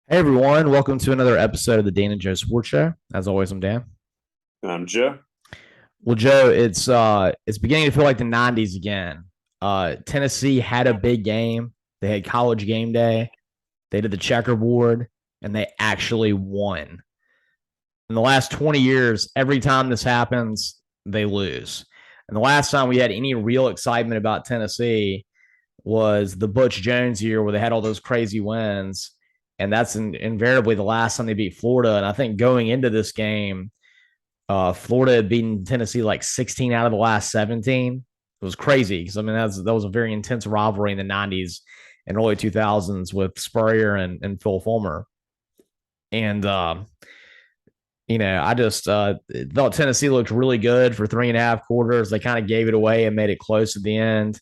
Hey everyone, welcome to another episode of the Dan and Joe Sports Show. As always, I'm Dan. I'm Joe. Well, Joe, it's beginning to feel like the '90s again. Tennessee had a big game. They had college game day. They did the checkerboard, and they actually won. In the last 20 years, every time this happens, they lose. And the last time we had any real excitement about Tennessee was the Butch Jones year where they had all those crazy wins. And that's invariably the last time they beat Florida. And I think going into this game, Florida had beaten Tennessee like 16 out of the last 17. It was crazy because I mean that was a very intense rivalry in the '90s and early 2000s with Spurrier and Phil Fulmer. And I just thought Tennessee looked really good for 3.5 quarters. They kind of gave it away and made it close at the end.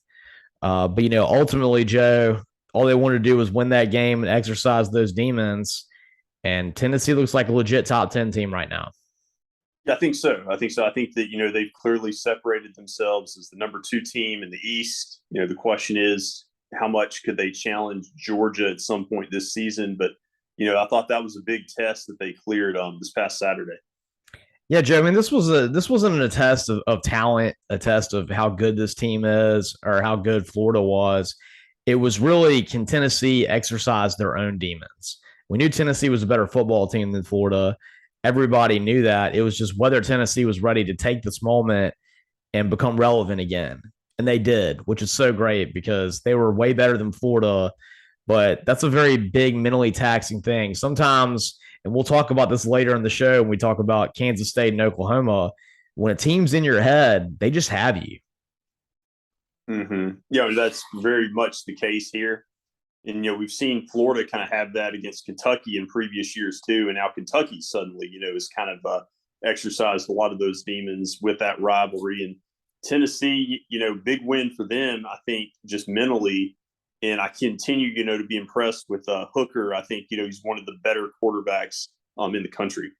But ultimately, Joe, all they wanted to do was win that game and exercise those demons. And Tennessee looks like a legit top 10 team right now. I think so. I think that they've clearly separated themselves as the number two team in the East. The question is how much could they challenge Georgia at some point this season? But I thought that was a big test that they cleared this past Saturday. Yeah, Joe. I mean, this wasn't a test of talent, a test of how good this team is or how good Florida was. It was really, can Tennessee exercise their own demons? We knew Tennessee was a better football team than Florida. Everybody knew that. It was just whether Tennessee was ready to take this moment and become relevant again. And they did, which is so great because they were way better than Florida. But that's a very big mentally taxing thing. Sometimes, and we'll talk about this later in the show when we talk about Kansas State and Oklahoma, when a team's in your head, they just have you. Yeah, that's very much the case here. And we've seen Florida kind of have that against Kentucky in previous years too, and now Kentucky suddenly has kind of exercised a lot of those demons with that rivalry. And Tennessee, big win for them. I think just mentally, and I continue to be impressed with Hooker. I think he's one of the better quarterbacks in the country.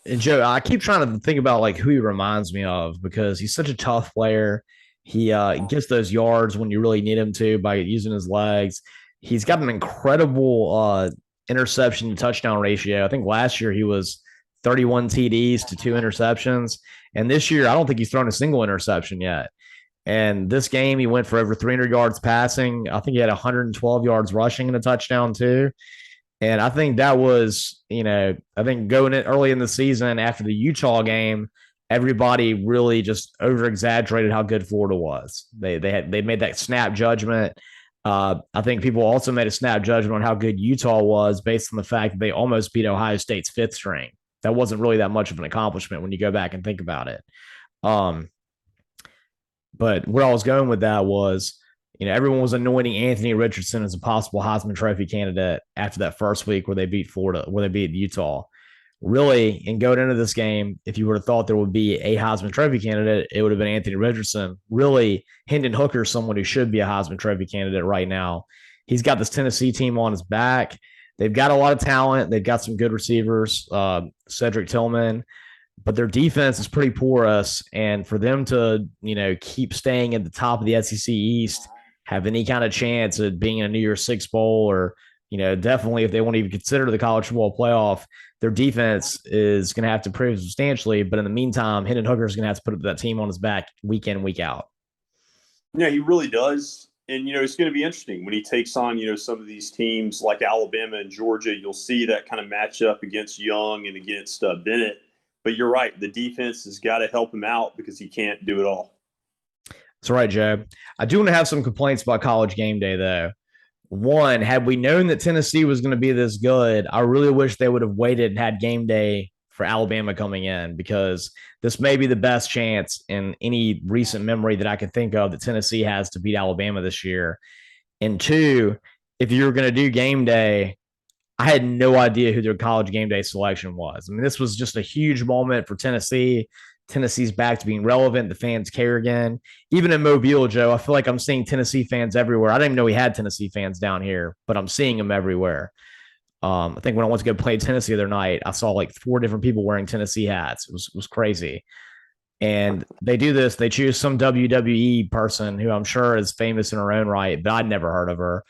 And Joe, I keep trying to think about like who he reminds me of because he's such a tough player. He gets those yards when you really need him to by using his legs. He's got an incredible interception to touchdown ratio. I think last year he was 31 TDs to 2 interceptions. And this year, I don't think he's thrown a single interception yet. And this game, he went for over 300 yards passing. I think he had 112 yards rushing in a touchdown, too. And I think that was, I think going in early in the season after the Utah game, everybody really just over exaggerated how good Florida was. They made that snap judgment. I think people also made a snap judgment on how good Utah was based on the fact that they almost beat Ohio State's fifth string. That wasn't really that much of an accomplishment when you go back and think about it. Um, but where I was going with that was, everyone was anointing Anthony Richardson as a possible Heisman Trophy candidate after that first week where they beat Florida, where they beat Utah. Really, and going into this game, if you would have thought there would be a Heisman Trophy candidate, it would have been Anthony Richardson. Really, Hendon Hooker is someone who should be a Heisman Trophy candidate right now. He's got this Tennessee team on his back. They've got a lot of talent. They've got some good receivers, Cedric Tillman, but their defense is pretty porous. And for them to, keep staying at the top of the SEC East, have any kind of chance at being in a New Year's Six bowl or, definitely if they want to even consider the college football playoff, their defense is going to have to improve substantially. But in the meantime, Hendon Hooker is going to have to put that team on his back week in, week out. Yeah, he really does. And, it's going to be interesting when he takes on, some of these teams like Alabama and Georgia. You'll see that kind of matchup against Young and against Bennett. But you're right. The defense has got to help him out because he can't do it all. That's right, Joe. I do want to have some complaints about college game day, though. One, had we known that Tennessee was going to be this good, I really wish they would have waited and had game day for Alabama coming in because this may be the best chance in any recent memory that I can think of that Tennessee has to beat Alabama this year. And two, if you were going to do game day, I had no idea who their college game day selection was. I mean, this was just a huge moment for Tennessee. Tennessee's back to being relevant. The fans care again. Even in Mobile, Joe, I feel like I'm seeing Tennessee fans everywhere. I didn't even know we had Tennessee fans down here, but I'm seeing them everywhere. I think when I went to go play tennis the other night, I saw like 4 different people wearing Tennessee hats. It was crazy. And they do this. They choose some WWE person who I'm sure is famous in her own right, but I'd never heard of her.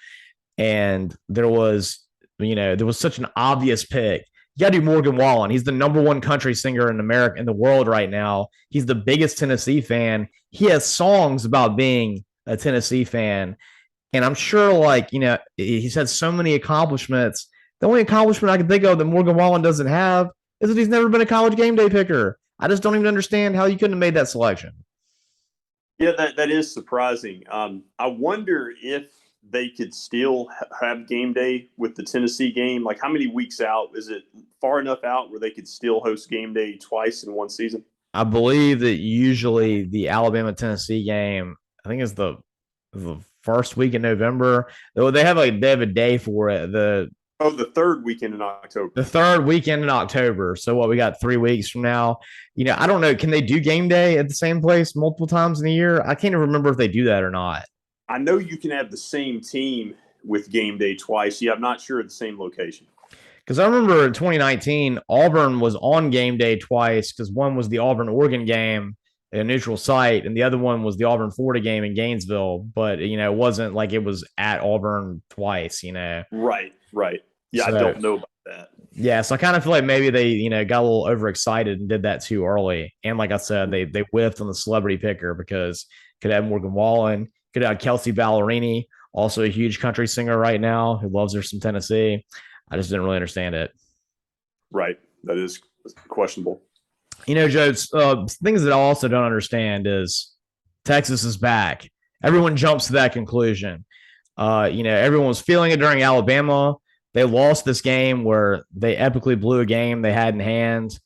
And there was there was such an obvious pick. You got to do Morgan Wallen. He's the number one country singer in America, in the world right now. He's the biggest Tennessee fan. He has songs about being a Tennessee fan. And I'm sure, he's had so many accomplishments. The only accomplishment I can think of that Morgan Wallen doesn't have is that he's never been a college game day picker. I just don't even understand how you couldn't have made that selection. Yeah, that is surprising. I wonder if they could still have game day with the Tennessee game. Like, how many weeks out? Is it far enough out where they could still host game day twice in one season? I believe that usually the Alabama Tennessee game, I think is the first week in November. They have a day for it. The third weekend in October. The third weekend in October. So what, we got 3 weeks from now. I don't know. Can they do game day at the same place multiple times in a year? I can't even remember if they do that or not. I know you can have the same team with game day twice. Yeah, I'm not sure at the same location. Because I remember in 2019, Auburn was on game day twice because one was the Auburn-Oregon game at a neutral site, and the other one was the Auburn-Florida game in Gainesville. But, it wasn't like it was at Auburn twice, Right. Yeah, so, I don't know about that. Yeah, so I kind of feel like maybe they, got a little overexcited and did that too early. And like I said, they whiffed on the celebrity picker because could have Morgan Wallen, could have Kelsey Ballerini, also a huge country singer right now who loves her some Tennessee. I just didn't really understand it. Right. That is questionable. Joe, things that I also don't understand is Texas is back. Everyone jumps to that conclusion. Everyone was feeling it during Alabama. They lost this game where they epically blew a game they had in hand,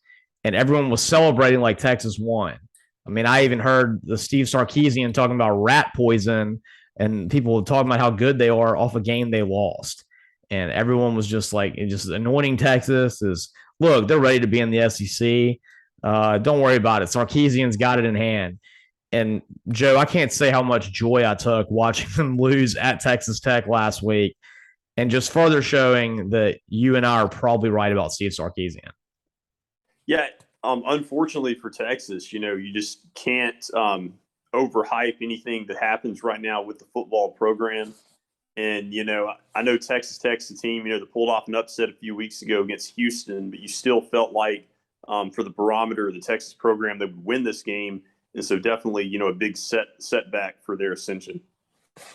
and everyone was celebrating like Texas won. I mean, I even heard the Steve Sarkisian talking about rat poison, and people talking about how good they are off a game they lost. And everyone was just anointing Texas as, look, they're ready to be in the SEC. Don't worry about it. Sarkisian's got it in hand. And, Joe, I can't say how much joy I took watching them lose at Texas Tech last week, and just further showing that you and I are probably right about Steve Sarkisian. Yeah, unfortunately for Texas, you just can't overhype anything that happens right now with the football program. And, I know Texas Tech's a team, that pulled off an upset a few weeks ago against Houston, but you still felt like for the barometer of the Texas program, they would win this game. And so definitely, a big setback for their ascension.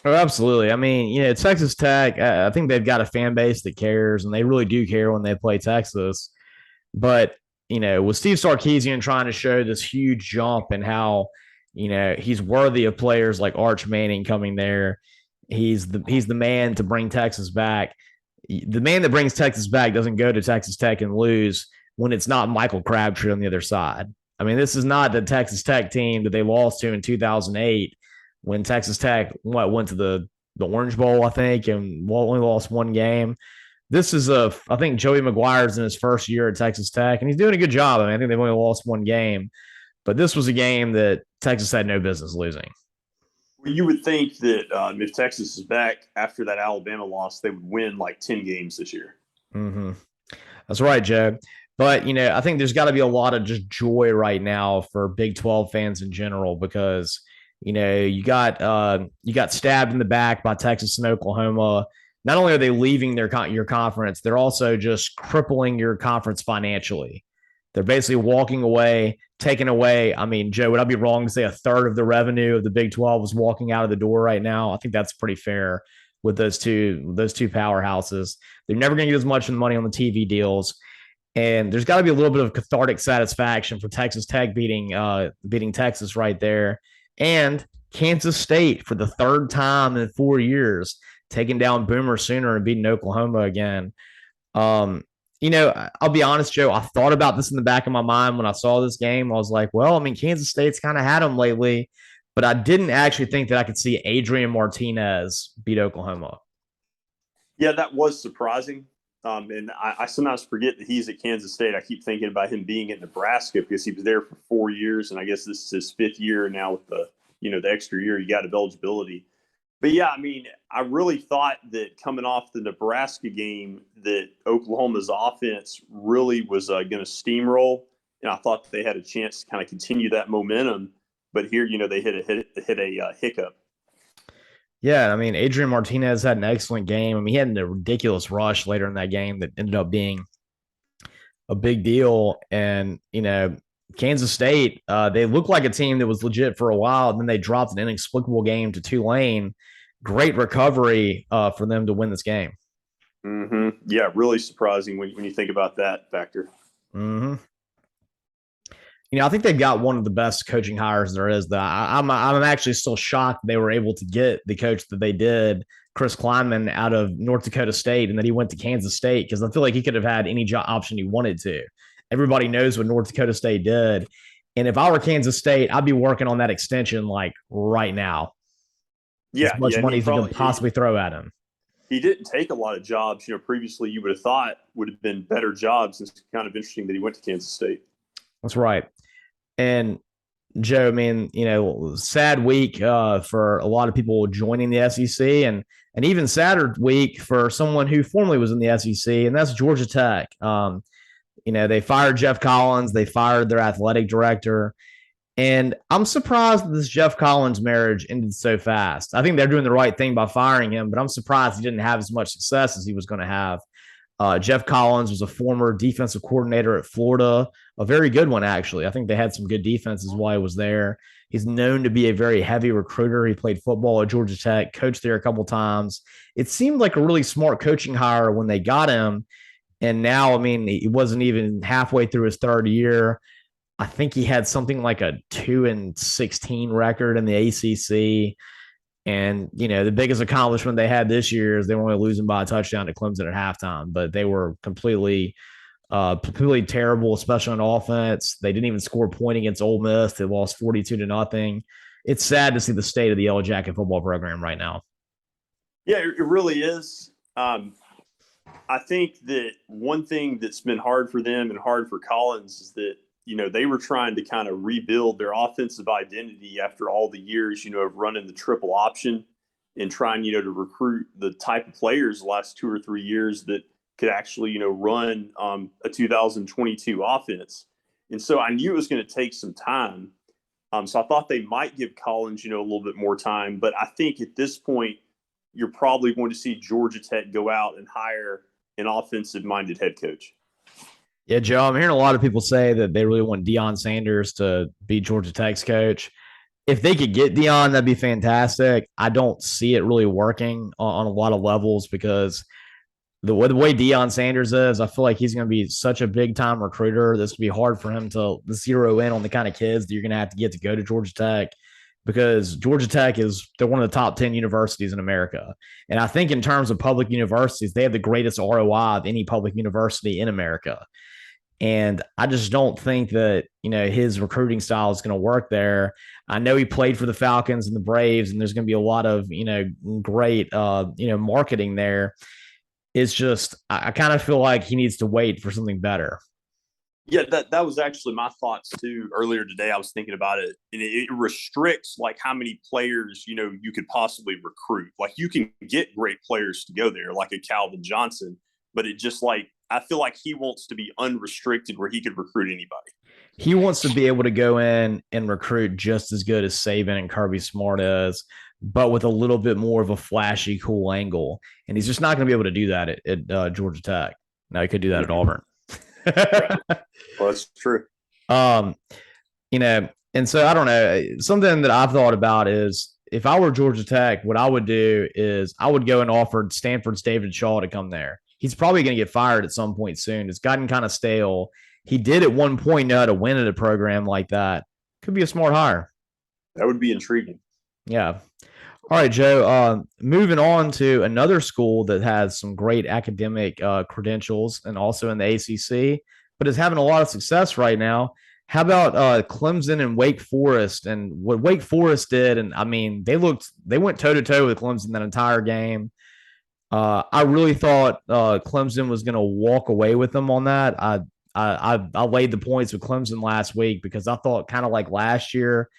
Oh, absolutely. I mean, Texas Tech, I think they've got a fan base that cares, and they really do care when they play Texas. But, with Steve Sarkisian trying to show this huge jump and how, he's worthy of players like Arch Manning coming there, he's the man to bring Texas back. The man that brings Texas back doesn't go to Texas Tech and lose when it's not Michael Crabtree on the other side. I mean, this is not the Texas Tech team that they lost to in 2008 when Texas Tech went to the Orange Bowl, I think, and only lost one game. This is I think Joey McGuire's in his first year at Texas Tech, and he's doing a good job. I mean, I think they've only lost one game, but this was a game that Texas had no business losing. Well, you would think that if Texas is back after that Alabama loss, they would win like 10 games this year. Mm-hmm. That's right, Joe. But, I think there's got to be a lot of just joy right now for Big 12 fans in general because – you got stabbed in the back by Texas and Oklahoma. Not only are they leaving your conference, they're also just crippling your conference financially. They're basically walking away, taking away. I mean, Joe, would I be wrong to say a third of the revenue of the Big 12 is walking out of the door right now? I think that's pretty fair with those two powerhouses. They're never going to get as much money on the TV deals. And there's got to be a little bit of cathartic satisfaction for Texas Tech beating Texas right there. And Kansas State for the third time in 4 years, taking down Boomer Sooner and beating Oklahoma again. I'll be honest, Joe, I thought about this in the back of my mind when I saw this game. I was like, well, I mean, Kansas State's kind of had them lately, but I didn't actually think that I could see Adrian Martinez beat Oklahoma. Yeah, that was surprising. And I sometimes forget that he's at Kansas State. I keep thinking about him being at Nebraska because he was there for 4 years, and I guess this is his fifth year now with the extra year he got of eligibility. But yeah, I mean, I really thought that coming off the Nebraska game that Oklahoma's offense really was going to steamroll, and I thought they had a chance to kind of continue that momentum. But here, they hit a hiccup. Yeah, I mean, Adrian Martinez had an excellent game. I mean, he had a ridiculous rush later in that game that ended up being a big deal. And, Kansas State, they looked like a team that was legit for a while. And then they dropped an inexplicable game to Tulane. Great recovery for them to win this game. Yeah, really surprising when you think about that factor. Mm-hmm. I think they've got one of the best coaching hires there is. I'm actually still shocked they were able to get the coach that they did, Chris Kleinman, out of North Dakota State, and that he went to Kansas State, because I feel like he could have had any job option he wanted to. Everybody knows what North Dakota State did, and if I were Kansas State, I'd be working on that extension like right now. Yeah, as much yeah, money as you can possibly throw at him. He didn't take a lot of jobs. Previously you would have thought would have been better jobs. It's kind of interesting that he went to Kansas State. That's right. And Joe, I mean, sad week for a lot of people joining the SEC, and an even sadder week for someone who formerly was in the SEC, and that's Georgia Tech. They fired Jeff Collins, they fired their athletic director, and I'm surprised that this Jeff Collins marriage ended so fast. I think they're doing the right thing by firing him, but I'm surprised he didn't have as much success as he was going to have. Jeff Collins was a former defensive coordinator at Florida, a very good one, actually. I think they had some good defenses while he was there. He's known to be a very heavy recruiter. He played football at Georgia Tech, coached there a couple times. It seemed like a really smart coaching hire when they got him. And now, I mean, he wasn't even halfway through his third year. I think he had something like a 2-16 record in the ACC. And, the biggest accomplishment they had this year is they were only losing by a touchdown to Clemson at halftime, but they were completely terrible, especially on offense. They didn't even score a point against Ole Miss. They lost 42-0. It's sad to see the state of the Yellow Jacket football program right now. Yeah, it really is. I think that one thing that's been hard for them and hard for Collins is that, they were trying to kind of rebuild their offensive identity after all the years, of running the triple option and trying, to recruit the type of players the last 2 or 3 years that could actually, run a 2022 offense. And so I knew it was going to take some time. So I thought they might give Collins, a little bit more time. But I think at this point, you're probably going to see Georgia Tech go out and hire an offensive-minded head coach. Yeah, Joe, I'm hearing a lot of people say that they really want Deion Sanders to be Georgia Tech's coach. If they could get Deion, that'd be fantastic. I don't see it really working on a lot of levels, because the way Deion Sanders is, I feel like he's going to be such a big-time recruiter. This will be hard for him to zero in on the kind of kids that you're going to have to get to go to Georgia Tech, because Georgia Tech they're one of the top 10 universities in America. And I think in terms of public universities, they have the greatest ROI of any public university in America. And I just don't think that, his recruiting style is going to work there. I know he played for the Falcons and the Braves, and there's going to be a lot of, great, marketing there. It's just, I kind of feel like he needs to wait for something better. Yeah, that was actually my thoughts too. Earlier today, I was thinking about it, and it restricts like how many players, you could possibly recruit. Like you can get great players to go there, like a Calvin Johnson, but it just I feel like he wants to be unrestricted where he could recruit anybody. He wants to be able to go in and recruit just as good as Saban and Kirby Smart is, but with a little bit more of a flashy, cool angle. And he's just not going to be able to do that at Georgia Tech. Now he could do that at Auburn. Right. Well, that's true. And so I don't know. Something that I've thought about is, if I were Georgia Tech, what I would do is I would go and offer Stanford's David Shaw to come there. He's probably going to get fired at some point soon. It's gotten kind of stale. He did at one point know how to win at a program like that. Could be a smart hire. That would be intriguing. Yeah. All right, Joe. Moving on to another school that has some great academic credentials and also in the ACC, but is having a lot of success right now. How about Clemson and Wake Forest, and what Wake Forest did? And I mean, they went toe to toe with Clemson that entire game. I really thought Clemson was going to walk away with them on that. I laid the points with Clemson last week because I thought, kind of like last year,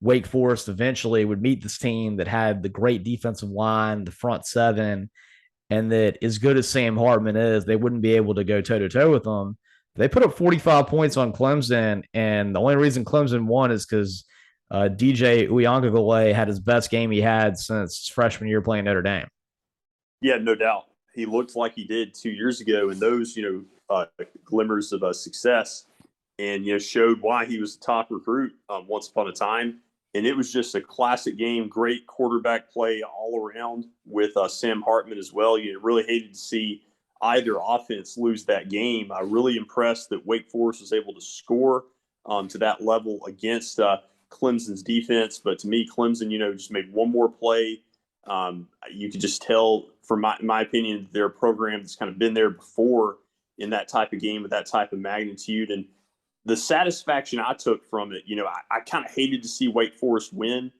Wake Forest eventually would meet this team that had the great defensive line, the front seven, and that as good as Sam Hartman is, they wouldn't be able to go toe to toe with them. They put up 45 points on Clemson, and the only reason Clemson won is because DJ Uyunglele had his best game he had since his freshman year playing Notre Dame. Yeah, no doubt. He looked like he did 2 years ago, and those glimmers of success, and showed why he was the top recruit once upon a time. And it was just a classic game, great quarterback play all around with Sam Hartman as well. You really hated to see either offense lose that game. I really impressed that Wake Forest was able to score to that level against Clemson's defense. But to me, Clemson, just made one more play. You could just tell, from my opinion, they're a program that's kind of been there before in that type of game with that type of magnitude. And the satisfaction I took from it, I kind of hated to see Wake Forest win,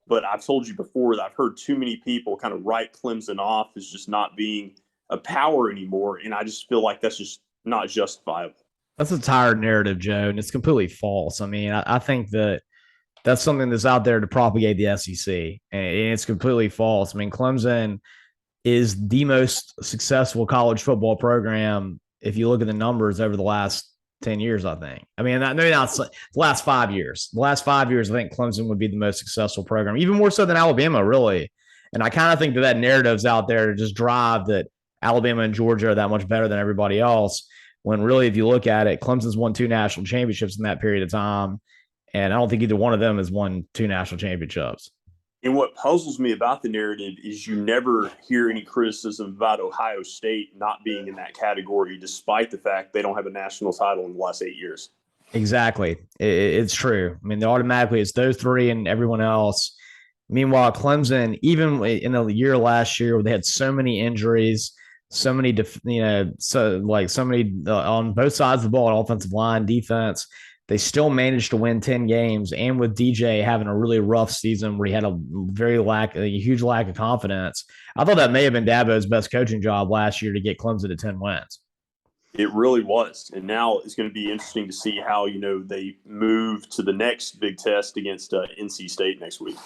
but I've told you before that I've heard too many people kind of write Clemson off as just not being a power anymore, and I just feel like that's just not justifiable. That's a tired narrative, Joe, and it's completely false. I mean, I think that's something that's out there to propagate the SEC, and it's completely false. I mean, Clemson is the most successful college football program if you look at the numbers over the last 10 years, I think. I mean, maybe not the last 5 years. The last 5 years, I think Clemson would be the most successful program, even more so than Alabama, really. And I kind of think that narrative's out there to just drive that Alabama and Georgia are that much better than everybody else, when really, if you look at it, Clemson's won 2 national championships in that period of time, and I don't think either one of them has won 2 national championships. And what puzzles me about the narrative is you never hear any criticism about Ohio State not being in that category, despite the fact they don't have a national title in the last 8 years. Exactly. It's true. I mean, automatically it's those three and everyone else. Meanwhile, Clemson, even in the year last year where they had so many injuries, so many, so many on both sides of the ball, offensive line, defense, they still managed to win 10 games. And with DJ having a really rough season where he had a huge lack of confidence, I thought that may have been Dabo's best coaching job last year to get Clemson to 10 wins. It really was. And now it's going to be interesting to see how, they move to the next big test against NC State next week.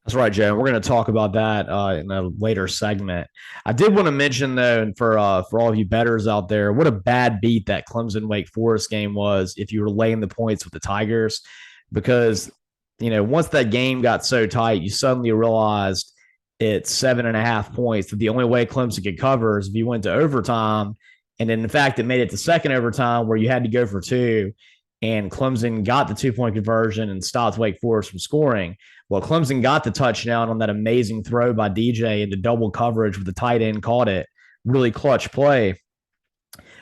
That's right, Joe. We're going to talk about that in a later segment. I did want to mention, though, and for all of you bettors out there, what a bad beat that Clemson-Wake Forest game was if you were laying the points with the Tigers, because, once that game got so tight, you suddenly realized it's 7.5 points, that the only way Clemson could cover is if you went to overtime. And then, in fact, it made it to second overtime where you had to go for 2, and Clemson got the 2-point conversion and stopped Wake Forest from scoring. Well, Clemson got the touchdown on that amazing throw by DJ into double coverage with the tight end, caught it. Really clutch play.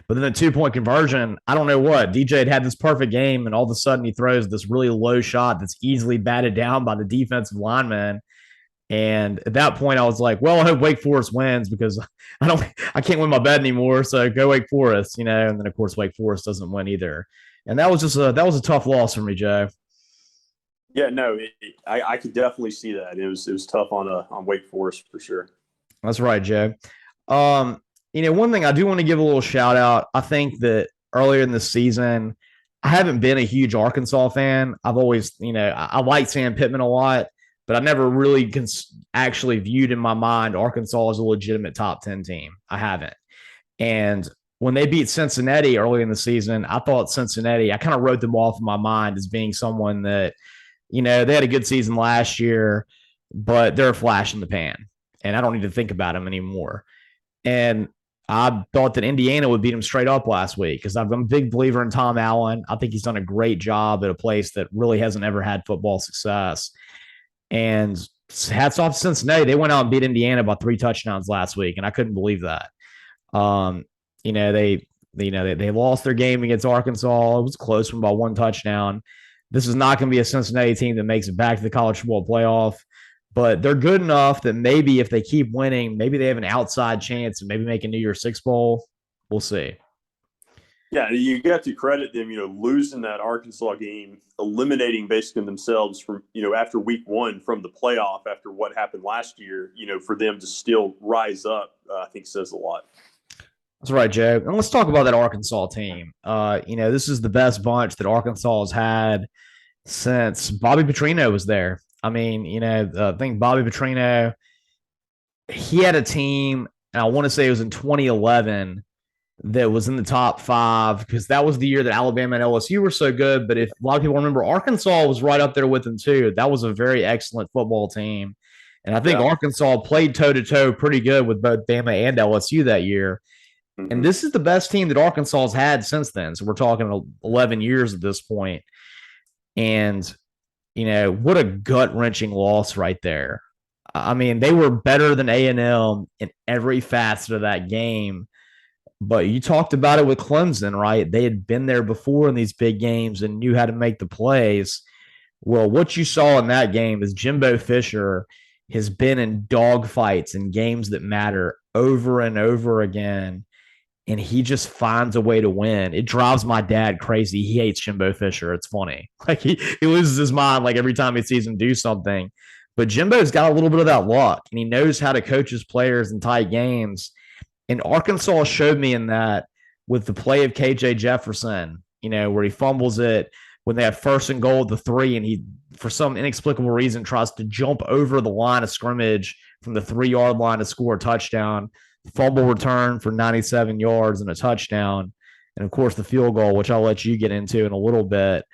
But then the 2-point conversion, I don't know what. DJ had this perfect game, and all of a sudden he throws this really low shot that's easily batted down by the defensive lineman. And at that point, I was like, well, I hope Wake Forest wins because I can't win my bet anymore. So go Wake Forest, And then, of course, Wake Forest doesn't win either. And that was a tough loss for me, Joe. Yeah, no, I could definitely see that. It was tough on Wake Forest for sure. That's right, Joe. One thing I do want to give a little shout out. I think that earlier in the season, I haven't been a huge Arkansas fan. I've always, I like Sam Pittman a lot, but I never really actually viewed in my mind Arkansas as a legitimate top 10 team. I haven't. And when they beat Cincinnati early in the season, I thought Cincinnati, I kind of wrote them off in my mind as being someone that, they had a good season last year, but they're a flash in the pan, and I don't need to think about them anymore. And I thought that Indiana would beat them straight up last week because I'm a big believer in Tom Allen. I think he's done a great job at a place that really hasn't ever had football success. And hats off to Cincinnati. They went out and beat Indiana by 3 touchdowns last week, and I couldn't believe that. They lost their game against Arkansas. It was close from about 1 touchdown. This is not going to be a Cincinnati team that makes it back to the college football playoff, but they're good enough that maybe if they keep winning, maybe they have an outside chance and maybe make a New Year's Six bowl. We'll see. Yeah, you got to credit them, losing that Arkansas game, eliminating basically themselves from, after week 1 from the playoff after what happened last year, for them to still rise up, I think says a lot. That's right, Joe. And let's talk about that Arkansas team. This is the best bunch that Arkansas has had since Bobby Petrino was there. I mean, I think Bobby Petrino, he had a team, and I want to say it was in 2011, that was in the top 5 because that was the year that Alabama and LSU were so good. But if a lot of people remember, Arkansas was right up there with them too. That was a very excellent football team. And I think Yeah. Arkansas played toe to toe pretty good with both Bama and LSU that year. And Mm-hmm. this is the best team that Arkansas has had since then. So we're talking 11 years at this point. And, what a gut wrenching loss right there. I mean, they were better than A&M in every facet of that game. But you talked about it with Clemson, right? They had been there before in these big games and knew how to make the plays. Well, what you saw in that game is Jimbo Fisher has been in dogfights in games that matter over and over again, and he just finds a way to win. It drives my dad crazy. He hates Jimbo Fisher. It's funny. Like he loses his mind like every time he sees him do something. But Jimbo's got a little bit of that luck, and he knows how to coach his players in tight games. And Arkansas showed me in that with the play of KJ Jefferson, where he fumbles it when they have first and goal at the 3, and he, for some inexplicable reason, tries to jump over the line of scrimmage from the 3-yard line to score a touchdown. Fumble return for 97 yards and a touchdown. And of course, the field goal, which I'll let you get into in a little bit,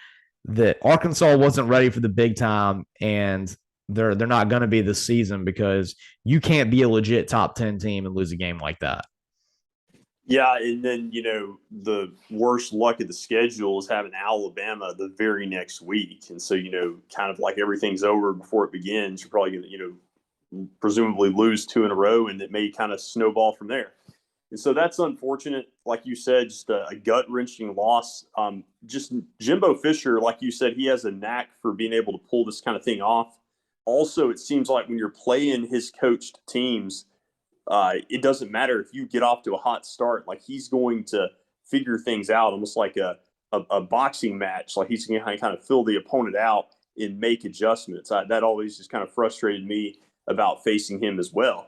that Arkansas wasn't ready for the big time, and they're not going to be this season because you can't be a legit top 10 team and lose a game like that. Yeah, and then the worst luck of the schedule is having Alabama the very next week, and so kind of like everything's over before it begins. You're probably going to presumably lose 2 in a row, and it may kind of snowball from there. And so that's unfortunate. Like you said, just a gut wrenching loss. Just Jimbo Fisher, like you said, he has a knack for being able to pull this kind of thing off. Also, it seems like when you're playing his coached teams, it doesn't matter if you get off to a hot start. Like he's going to figure things out, almost like a boxing match. Like he's going to kind of fill the opponent out and make adjustments. That always just kind of frustrated me about facing him as well.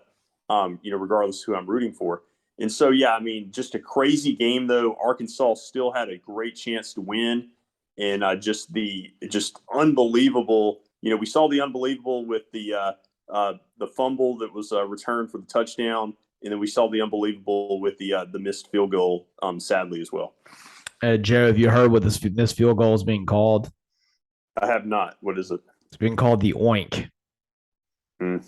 Regardless of who I'm rooting for. And so, yeah, I mean, just a crazy game though. Arkansas still had a great chance to win, and just unbelievable. We saw the unbelievable with the fumble that was returned for the touchdown, and then we saw the unbelievable with the missed field goal, sadly as well. Joe, have you heard what this missed field goal is being called? I have not. What is it? It's being called the oink. Mm.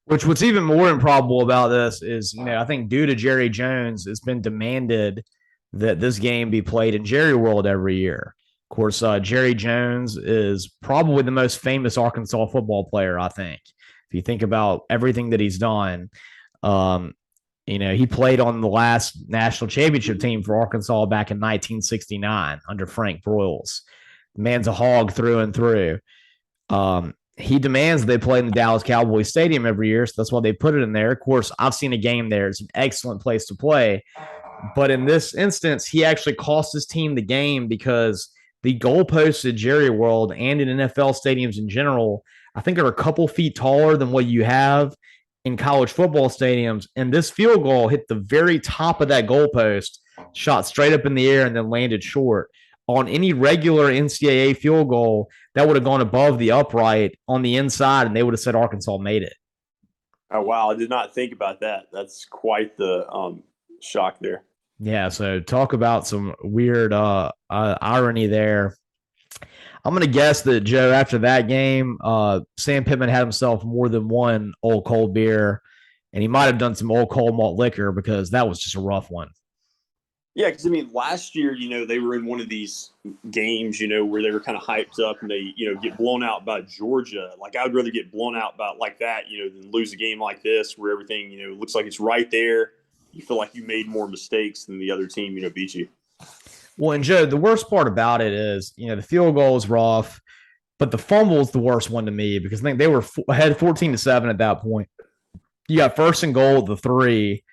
What's even more improbable about this is, I think due to Jerry Jones, it's been demanded that this game be played in Jerry World every year. Of course, Jerry Jones is probably the most famous Arkansas football player, I think. If you think about everything that he's done, he played on the last national championship team for Arkansas back in 1969 under Frank Broyles. The man's a hog through and through. He demands they play in the Dallas Cowboys Stadium every year, so that's why they put it in there. Of course, I've seen a game there. It's an excellent place to play. But in this instance, he actually cost his team the game because the goalposts at Jerry World and in NFL stadiums in general, I think are a couple feet taller than what you have in college football stadiums. And this field goal hit the very top of that goalpost, shot straight up in the air, and then landed short. On any regular NCAA field goal, that would have gone above the upright on the inside, and they would have said Arkansas made it. Oh, wow. I did not think about that. That's quite the shock there. Yeah, so talk about some weird irony there. I'm going to guess that, Joe, after that game, Sam Pittman had himself more than one old cold beer, and he might have done some old cold malt liquor because that was just a rough one. Yeah, because, I mean, last year, they were in one of these games, where they were kind of hyped up and they, get blown out by Georgia. Like, I would rather get blown out by like that, than lose a game like this where everything, looks like it's right there. You feel like you made more mistakes than the other team, beat you. Well, and Joe, the worst part about it is, the field goal is rough, but the fumble is the worst one to me because I think they were ahead 14-7 at that point. You got first and goal at the 3.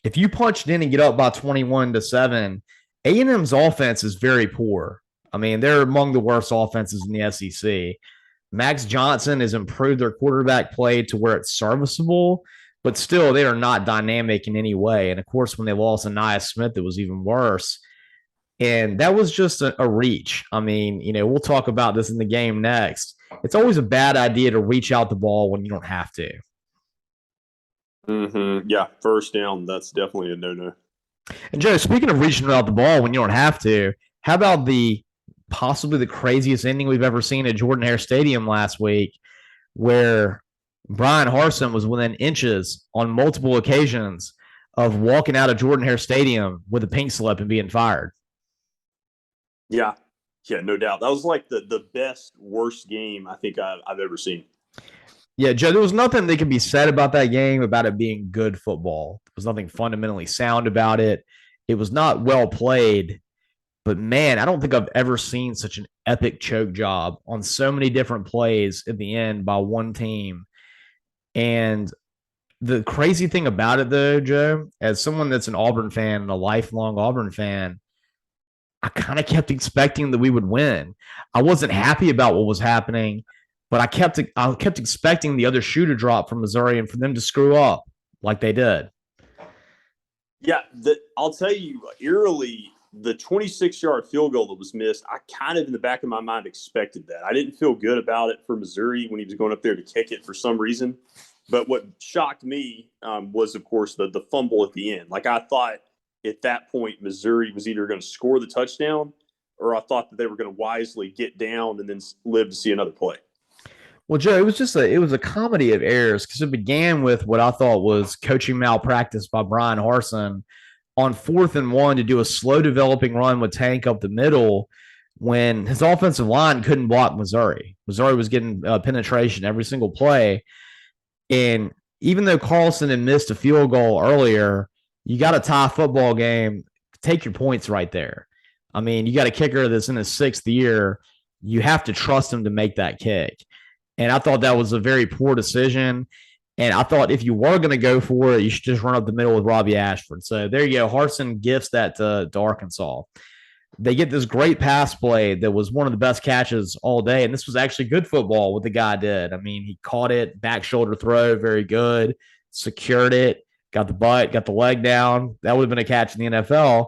If you punch it in and get up by 21-7, A&M's offense is very poor. I mean, they're among the worst offenses in the SEC. Max Johnson has improved their quarterback play to where it's serviceable, but still they are not dynamic in any way. And of course, when they lost Aniyah Smith, it was even worse. And that was just a reach. I mean, we'll talk about this in the game next. It's always a bad idea to reach out the ball when you don't have to. Mm-hmm. Yeah, first down, that's definitely a no-no. And Joe, speaking of reaching out the ball when you don't have to, how about the possibly the craziest ending we've ever seen at Jordan Hare Stadium last week, where Bryan Harsin was within inches on multiple occasions of walking out of Jordan Hare Stadium with a pink slip and being fired. Yeah, yeah, no doubt. That was like the best worst game I think I've ever seen. Yeah, Joe, there was nothing that could be said about that game about it being good football. There was nothing fundamentally sound about it. It was not well played, but man, I don't think I've ever seen such an epic choke job on so many different plays at the end by one team. And the crazy thing about it, though, Joe, as someone that's an Auburn fan and a lifelong Auburn fan, I kind of kept expecting that we would win. I wasn't happy about what was happening, but I kept expecting the other shoe to drop from Missouri and for them to screw up like they did. Yeah, I'll tell you, eerily, the 26-yard field goal that was missed, I kind of in the back of my mind expected that. I didn't feel good about it for Missouri when he was going up there to kick it for some reason. But what shocked me was, of course, the fumble at the end. Like, I thought at that point Missouri was either going to score the touchdown or I thought that they were going to wisely get down and then live to see another play. Well, Joe, it was a comedy of errors because it began with what I thought was coaching malpractice by Bryan Harsin on 4th and 1 to do a slow developing run with Tank up the middle when his offensive line couldn't block Missouri. Missouri was getting penetration every single play. And even though Carlson had missed a field goal earlier, you got a tie football game. Take your points right there. I mean, you got a kicker that's in his 6th year. You have to trust him to make that kick. And I thought that was a very poor decision. And I thought if you were going to go for it, you should just run up the middle with Robbie Ashford. So there you go. Harsin gifts that to Arkansas. They get this great pass play that was one of the best catches all day. And this was actually good football, what the guy did. I mean, he caught it, back shoulder throw, very good, secured it, got the butt, got the leg down. That would have been a catch in the NFL.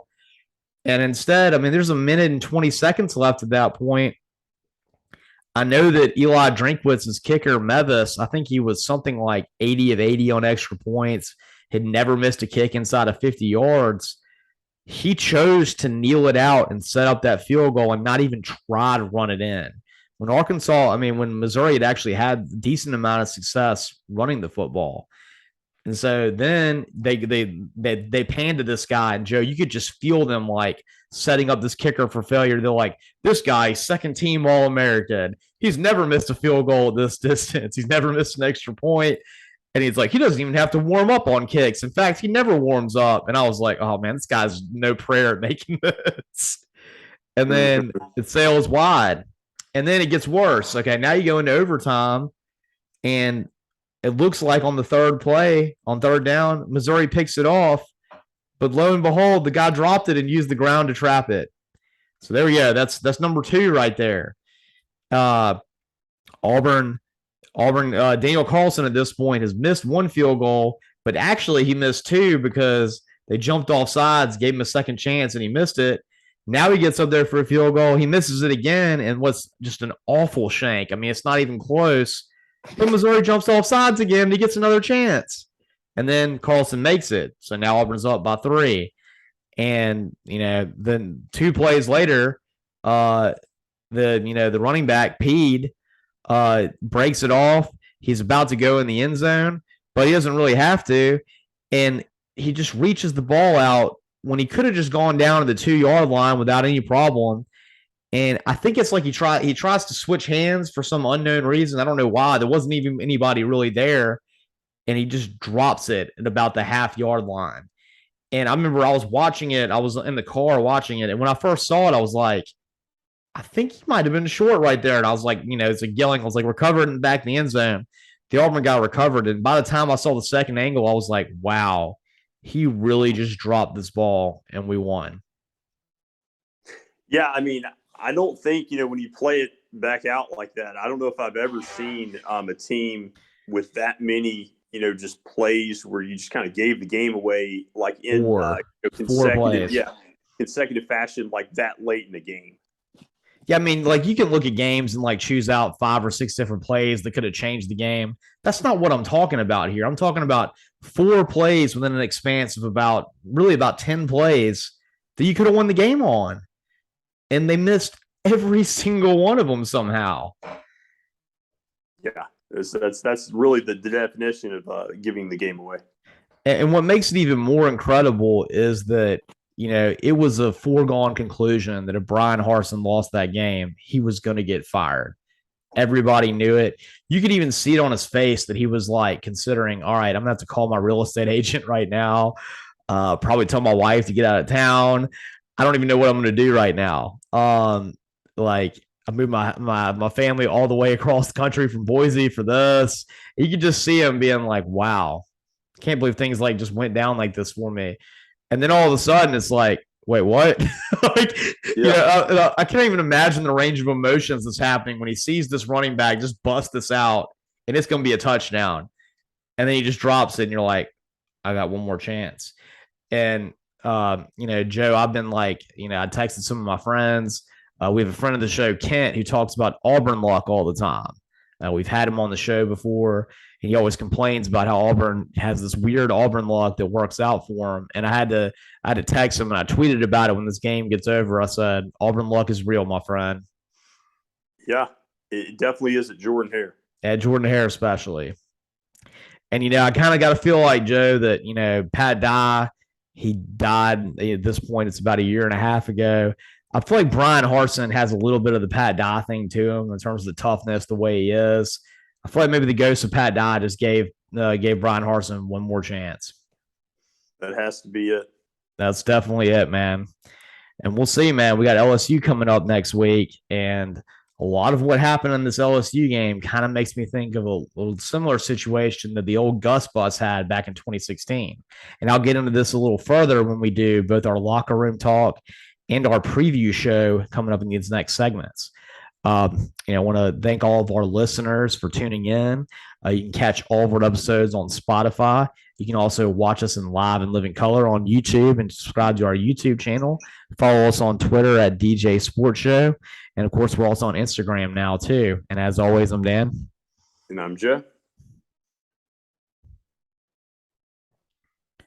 And instead, I mean, there's a minute and 20 seconds left at that point. I know that Eli Drinkwitz's kicker, Mevis, I think he was something like 80 of 80 on extra points, had never missed a kick inside of 50 yards. He chose to kneel it out and set up that field goal and not even try to run it in. When Missouri had actually had a decent amount of success running the football. And so then they panned to this guy, and Joe, you could just feel them like setting up this kicker for failure. They're like, this guy, second team All American. He's never missed a field goal at this distance. He's never missed an extra point. And he's like, he doesn't even have to warm up on kicks. In fact, he never warms up. And I was like, oh man, this guy's no prayer at making this. And then it sails wide. And then it gets worse. Okay, now you go into overtime, and it looks like on the third play, on 3rd down, Missouri picks it off. But lo and behold, the guy dropped it and used the ground to trap it. So there we go. That's number 2 right there. Auburn, Daniel Carlson at this point has missed 1 field goal, but actually he missed 2 because they jumped off sides, gave him a second chance, and he missed it. Now he gets up there for a field goal. He misses it again, and what's just an awful shank. I mean, it's not even close. But Missouri jumps off sides again, and he gets another chance. And then Carlson makes it. So now Auburn's up by 3. And, then 2 plays later, the running back, Pead, breaks it off. He's about to go in the end zone, but he doesn't really have to. And he just reaches the ball out when he could have just gone down to the 2-yard line without any problem. And I think it's like he tries to switch hands for some unknown reason. I don't know why. There wasn't even anybody really there. And he just drops it at about the half-yard line. And I remember I was watching it. I was in the car watching it. And when I first saw it, I was like, I think he might have been short right there. And I was like, it's like yelling. I was like, recovered in the back of the end zone. The Auburn guy recovered. And by the time I saw the second angle, I was like, wow, he really just dropped this ball and we won. Yeah, I mean, I don't think, when you play it back out like that, I don't know if I've ever seen a team with that many, just plays where you just kind of gave the game away, like in Four plays. consecutive fashion, like that late in the game. Yeah, I mean, like you can look at games and like choose out 5 or 6 different plays that could have changed the game. That's not what I'm talking about here. I'm talking about 4 plays within an expanse of about 10 plays that you could have won the game on. And they missed every single one of them somehow. Yeah, that's really the definition of giving the game away. And what makes it even more incredible is that, it was a foregone conclusion that if Bryan Harsin lost that game, he was going to get fired. Everybody knew it. You could even see it on his face that he was like considering, all right, I'm going to have to call my real estate agent right now. Probably tell my wife to get out of town. I don't even know what I'm going to do right now. Like I moved my family all the way across the country from Boise for this. You could just see him being like, wow, can't believe things like just went down like this for me. And then all of a sudden it's like, wait, what? Like, I can't even imagine the range of emotions that's happening when he sees this running back just bust this out and it's going to be a touchdown. And then he just drops it and you're like, I got one more chance. And, Joe, I've been like, I texted some of my friends. We have a friend of the show, Kent, who talks about Auburn luck all the time. We've had him on the show before. And he always complains about how Auburn has this weird Auburn luck that works out for him. And I had to text him and I tweeted about it when this game gets over. I said, Auburn luck is real, my friend. Yeah, it definitely is at Jordan Hare. At Jordan Hare especially. And, I kind of got to feel like, Joe, that, Pat Dye, he died at this point. It's about a year and a half ago. I feel like Bryan Harsin has a little bit of the Pat Dye thing to him in terms of the toughness, the way he is. I feel like maybe the ghost of Pat Dye just gave Bryan Harsin one more chance. That has to be it. That's definitely it, man. And we'll see, man. We got LSU coming up next week, and a lot of what happened in this LSU game kind of makes me think of a little similar situation that the old Gus Bus had back in 2016. And I'll get into this a little further when we do both our locker room talk and our preview show coming up in these next segments. I want to thank all of our listeners for tuning in. You can catch all of our episodes on Spotify. You can also watch us in live and living color on YouTube and subscribe to our YouTube channel. Follow us on Twitter at DJ Sports Show. And of course, we're also on Instagram now too. And as always, I'm Dan. And I'm Joe.